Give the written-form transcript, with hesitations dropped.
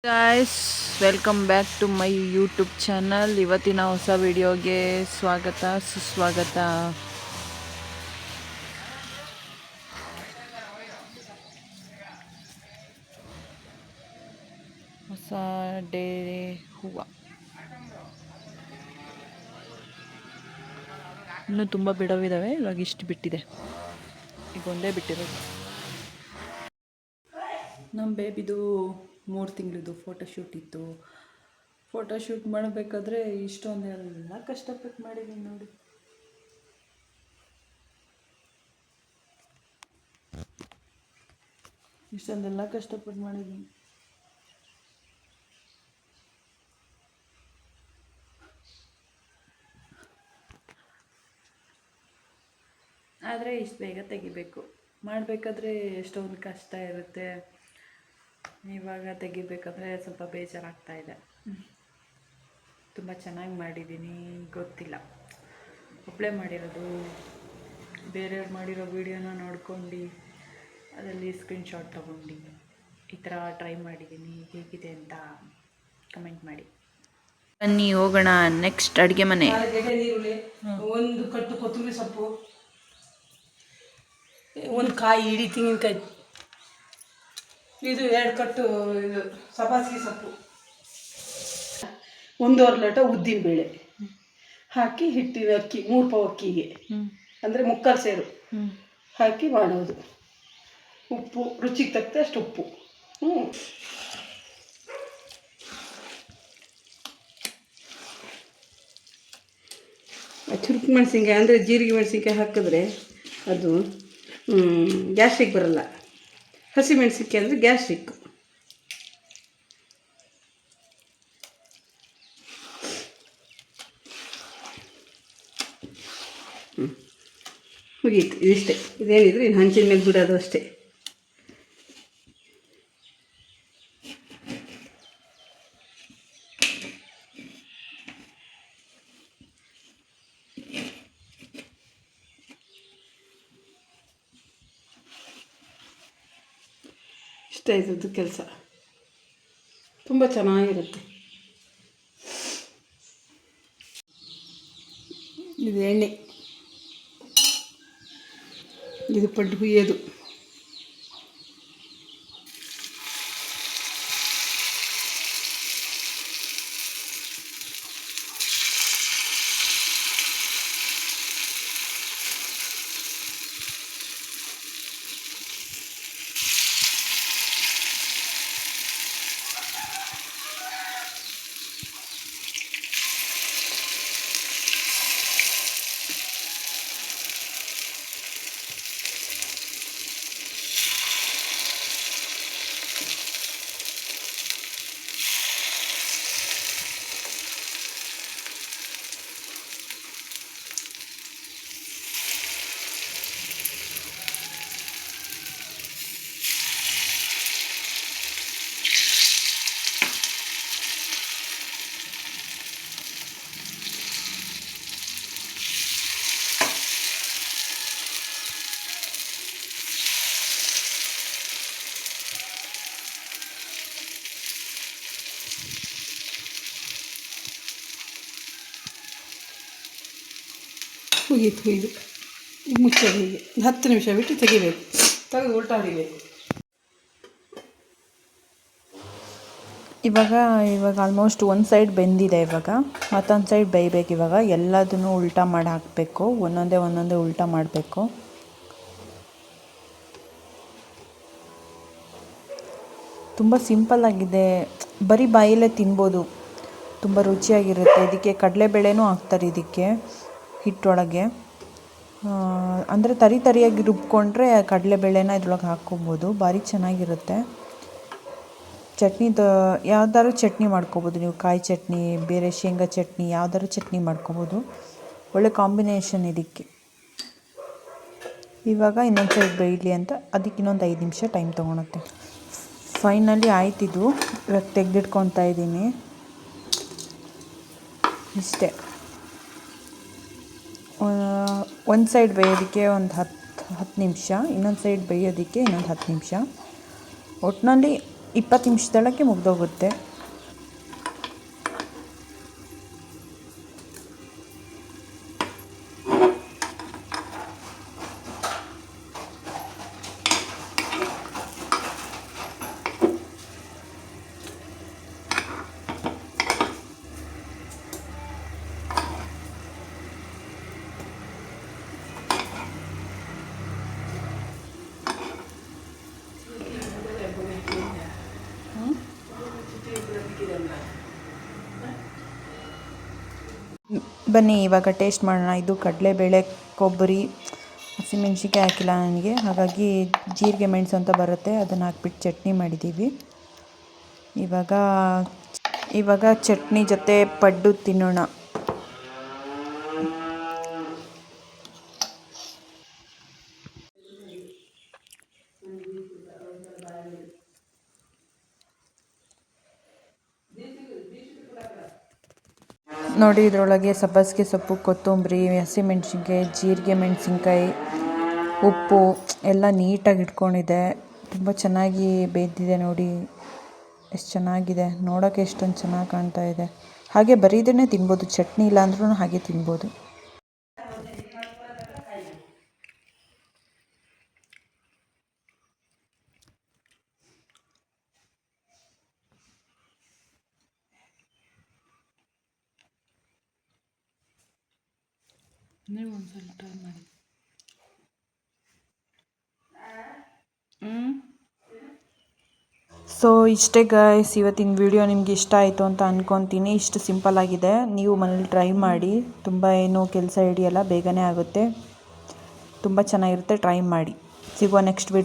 Guys, welcome back to my YouTube channel. ಇವತ್ತಿನ ಹೊಸ ವಿಡಿಯೋಗೆ ಸ್ವಾಗತ ಸುಸ್ವಾಗತ. ಹೊಸ ಡೇ ಹೂವು ಇನ್ನೂ ತುಂಬ ಬಿಡವಿದ್ದಾವೆ. ಇವಾಗ ಇಷ್ಟು ಬಿಟ್ಟಿದೆ, ಈಗ ಒಂದೇ ಬಿಟ್ಟಿರೋದು. ನಮ್ಮ ಬೇಬಿದು 3 ತಿಂಗಳದು ಫೋಟೋಶೂಟ್ ಇತ್ತು. ಫೋಟೋಶೂಟ್ ಮಾಡಬೇಕಾದ್ರೆ ಇಷ್ಟೊಂದೆಲ್ಲ ಕಷ್ಟಪಟ್ಟು ಮಾಡಿದ್ದೀನಿ ನೋಡಿ. ಇಷ್ಟೊಂದೆಲ್ಲ ಕಷ್ಟಪಟ್ಟು ಮಾಡಿದ್ದೀನಿ. ಆದರೆ ಇಷ್ಟು ಬೇಗ ತೆಗಿಬೇಕು. ಮಾಡಬೇಕಾದ್ರೆ ಎಷ್ಟೊಂದು ಕಷ್ಟ ಇರುತ್ತೆ. ಇವಾಗ ತೆಗಿಬೇಕಾದ್ರೆ ಸ್ವಲ್ಪ ಬೇಜಾರಾಗ್ತಾ ಇದೆ. ತುಂಬ ಚೆನ್ನಾಗಿ ಮಾಡಿದ್ದೀನಿ. ಗೊತ್ತಿಲ್ಲ, ಒಬ್ಬಳೇ ಮಾಡಿರೋದು. ಬೇರೆಯವ್ರು ಮಾಡಿರೋ ವೀಡಿಯೋನ ನೋಡ್ಕೊಂಡು ಅದರಲ್ಲಿ ಸ್ಕ್ರೀನ್ಶಾಟ್ ತೊಗೊಂಡು ಈ ಥರ ಟ್ರೈ ಮಾಡಿದ್ದೀನಿ. ಹೇಗಿದೆ ಅಂತ ಕಮೆಂಟ್ ಮಾಡಿ. ಬನ್ನಿ ಹೋಗೋಣ ನೆಕ್ಸ್ಟ್ ಅಡುಗೆ ಮನೆ. ಒಂದು ಕಟ್ಟು ಕೊತ್ತಂಬರಿ ಸೊಪ್ಪು, ಒಂದು ಕಾಯಿ ಇಡೀ ತೆಂಗಿನಕಾಯಿ, ಇದು 2 ಕಟ್ಟು ಇದು ಸಬ್ಬಾಸಿಗೆ ಸೊಪ್ಪು, 1.5 ಲೋಟ ಉದ್ದಿನ ಬೇಳೆ ಹಾಕಿ ಹಿಟ್ಟಿನ ಅಕ್ಕಿ 3 ಪಾವು ಅಕ್ಕಿಗೆ ಅಂದರೆ 3/4 ಸೇರು ಹಾಕಿ ಮಾಡೋದು. ಉಪ್ಪು ರುಚಿಗೆ ತಕ್ಕಷ್ಟು ಉಪ್ಪು. ಚುರುಕು ಮೆಣಸಿನ್ಕಾಯಿ ಅಂದರೆ ಜೀರಿಗೆ ಮೆಣಸಿನ್ಕಾಯಿ ಹಾಕಿದ್ರೆ ಅದು ಗ್ಯಾಸ್ಟ್ರಿಕ್ ಬರಲ್ಲ. ಹಸಿ ಮೆಣಸಿನ್ಕಾಯಿ ಅಂದರೆ ಗ್ಯಾಸ್ಟ್ರಿಕ್. ಮುಗೀತು, ಇದಿಷ್ಟೇ. ಇದೇನಿದ್ರೆ ಇನ್ನು ಹಂಚಿನ ಮೇಲೆ ಬಿಡೋದು ಅಷ್ಟೇ. ಇಷ್ಟ ಇದ್ದದ್ದು ಕೆಲಸ ತುಂಬ ಚೆನ್ನಾಗಿರುತ್ತೆ. ಇದು ಎಣ್ಣೆ, ಇದು ಪಡ್ಡು ಹುಯ್ಯೋದು. ಮುಗೀತು ಇದು. ಈಗ ಮುಚ್ಚೋದು. ಹೀಗೆ 10 ನಿಮಿಷ ಬಿಟ್ಟು ತೆಗಿಬೇಕು. ತೆಗೆದು ಉಲ್ಟಾ ಹೊಡಿಬೇಕು. ಇವಾಗ ಆಲ್ಮೋಸ್ಟ್ ಒಂದು ಸೈಡ್ ಬೆಂದಿದೆ. ಇವಾಗ ಮತ್ತೊಂದು ಸೈಡ್ ಬೇಯಬೇಕು. ಇವಾಗ ಎಲ್ಲದನ್ನು ಉಲ್ಟಾ ಮಾಡಿ ಹಾಕಬೇಕು. ಒಂದೊಂದೇ ಉಲ್ಟಾ ಮಾಡಬೇಕು. ತುಂಬ ಸಿಂಪಲ್ಲಾಗಿದೆ. ಬರೀ ಬಾಯಲ್ಲೇ ತಿನ್ಬೋದು, ತುಂಬ ರುಚಿಯಾಗಿರುತ್ತೆ. ಇದಕ್ಕೆ ಕಡಲೆಬೇಳೆನೂ ಹಾಕ್ತಾರೆ. ಇದಕ್ಕೆ ಹಿಟ್ಟೊಳಗೆ ಅಂದರೆ ತರಿಯಾಗಿ ರುಬ್ಕೊಂಡ್ರೆ ಕಡಲೆಬೇಳೆನ ಇದ್ರೊಳಗೆ ಹಾಕ್ಕೊಬೋದು. ಭಾರಿ ಚೆನ್ನಾಗಿರುತ್ತೆ. ಚಟ್ನಿದು ಯಾವ್ದಾದ್ರು ಚಟ್ನಿ ಮಾಡ್ಕೊಬೋದು ನೀವು. ಕಾಯಿ ಚಟ್ನಿ, ಬೇರೆ ಶೇಂಗಾ ಚಟ್ನಿ, ಯಾವ್ದಾದ್ರು ಚಟ್ನಿ ಮಾಡ್ಕೊಬೋದು. ಒಳ್ಳೆ ಕಾಂಬಿನೇಷನ್ ಇದಕ್ಕೆ. ಇವಾಗ ಇನ್ನೊಂದು ಸೈಡ್ ಬೇಯಲಿ ಅಂತ ಅದಕ್ಕೆ ಇನ್ನೊಂದು 5 ನಿಮಿಷ ಟೈಮ್ ತೊಗೊಳುತ್ತೆ. ಫೈನಲಿ ಆಯ್ತಿದು. ಇವಾಗ ತೆಗೆದಿಟ್ಕೊತಾ ಇದ್ದೀನಿ. ಇಷ್ಟೇ. ಒಂದು ಸೈಡ್ ಬೇಯೋದಕ್ಕೆ ಒಂದು 10 ನಿಮಿಷ, ಇನ್ನೊಂದು ಸೈಡ್ ಬೇಯೋದಕ್ಕೆ ಇನ್ನೊಂದು 10 ನಿಮಿಷ. ಒಟ್ಟಿನಲ್ಲಿ 20 ನಿಮಿಷದೊಳಗೆ ಮುಗ್ದೋಗುತ್ತೆ. ಬನ್ನಿ ಇವಾಗ ಟೇಸ್ಟ್ ಮಾಡೋಣ. ಇದು ಕಡಲೆಬೇಳೆ, ಕೊಬ್ಬರಿ, ಹಸಿಮೆಣ್ಸಿನ್ಕಾಯಿ ಹಾಕಿಲ್ಲ ನನಗೆ, ಹಾಗಾಗಿ ಜೀರಿಗೆ ಮೆಣಸು ಅಂತ ಬರುತ್ತೆ, ಅದನ್ನು ಹಾಕ್ಬಿಟ್ಟು ಚಟ್ನಿ ಮಾಡಿದ್ದೀವಿ. ಇವಾಗ ಚಟ್ನಿ ಜೊತೆ ಪಡ್ಡು ತಿನ್ನೋಣ. ನೋಡಿ, ಇದರೊಳಗೆ ಸಬ್ಬಸಿಗೆ ಸೊಪ್ಪು, ಕೊತ್ತಂಬರಿ, ಹಸಿಮೆಣ್ಸಿನ್ಕಾಯಿ, ಜೀರಿಗೆ ಮೆಣಸಿನ್ಕಾಯಿ, ಉಪ್ಪು ಎಲ್ಲ ನೀಟಾಗಿ ಇಟ್ಕೊಂಡಿದೆ. ತುಂಬ ಚೆನ್ನಾಗಿ ಬೇಯ್ದಿದೆ ನೋಡಿ, ಎಷ್ಟು ಚೆನ್ನಾಗಿದೆ ನೋಡೋಕ್ಕೆ, ಎಷ್ಟೊಂದು ಚೆನ್ನಾಗಿ ಕಾಣ್ತಾ ಇದೆ. ಹಾಗೆ ಬರೀದೇ ತಿನ್ಬೋದು, ಚಟ್ನಿ ಇಲ್ಲ ಅಂದ್ರೂ ಹಾಗೆ ತಿನ್ಬೋದು. ನೀವು ಒಂದ್ಸಲ ಟ್ರೈ ಮಾಡಿ. ಸೊ ಇಷ್ಟೇ ಗಾಯ್ಸ್, ಇವತ್ತಿನ ವಿಡಿಯೋ ನಿಮ್ಗೆ ಇಷ್ಟ ಆಯಿತು ಅಂತ ಅಂದ್ಕೊತೀನಿ. ಇಷ್ಟು ಸಿಂಪಲ್ ಆಗಿದೆ, ನೀವು ಮನೇಲಿ ಟ್ರೈ ಮಾಡಿ. ತುಂಬ ಏನು ಕೆಲಸ ಹಿಡಿಯಲ್ಲ, ಬೇಗನೆ ಆಗುತ್ತೆ, ತುಂಬ ಚೆನ್ನಾಗಿರುತ್ತೆ. ಟ್ರೈ ಮಾಡಿ. ಸಿಗುವ ನೆಕ್ಸ್ಟ್ ವಿಡಿಯೋ.